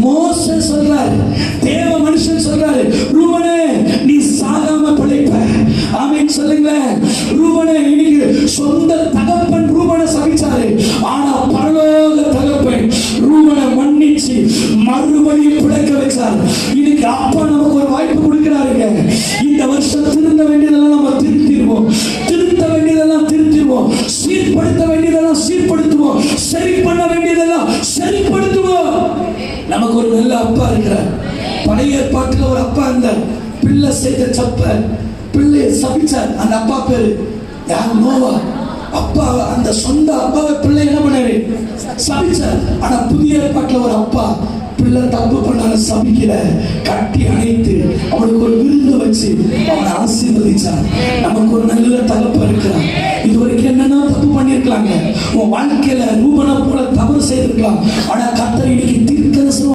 மோசே சொல்றாரு, தேவ மனுஷன் சொல்றாரு, ரூபனே நீ சாகாம பிழைப்ப. ஆமென் சொல்லுங்க. ரூபனே இன்னைக்கு சொந்த தகப்பன் ரூபனை சபிச்சாரு, ஆனா பரலோக தகப்பன் ரூபனை மன்னிச்சு மறுபடியும் பிழைக்க வச்சார். இன்னைக்கு அப்பா நமக்கு ஒரு வாய்ப்பு கொடுக்கிறாருங்க. இந்த வருஷம் திருந்த வேண்டியதெல்லாம் நம்ம திருத்திடுவோம், திருத்த வேண்டியதெல்லாம் திருத்திடுவோம், சீர்படுத்த வேண்டியதெல்லாம் சீர்படுத்துவோம், சரி பண்ண வேண்டியதெல்லாம் சரிப்படுத்துவோம். நமக்கு ஒரு நல்ல அப்பா இருக்கிறார். பழைய ஏற்பாட்டில் ஒரு அப்பா இருந்தார். பிள்ளை செய்த தப்ப பிள்ளையை சபிச்சார். அந்த அப்பா பேரு யார்? நோவா. அப்பா, அந்த சொந்த அப்பாவை பிள்ளை என்ன பண்ணாரு? சபிச்சார். ஆனா புதிய ஏற்பாட்டில் ஒரு அப்பா பிள்ளை தப்பு பண்ணாலும் சபிக்கல, கட்டி அணைத்து அவனுக்கு ஒரு விருந்து வச்சு அவனை ஆசீர்வதிச்சார். நமக்கு ஒரு நல்ல தகப்பா இருக்கிறான். இது வரைக்கும் என்னன்னா தப்பு பண்ணிருக்கலாங்க, உன் வாழ்க்கையில ரூபனை போல தவறு செய்திருக்கலாம். ஆனா கர்த்தர் இன்னைக்கு தீர்க்கதரிசனம்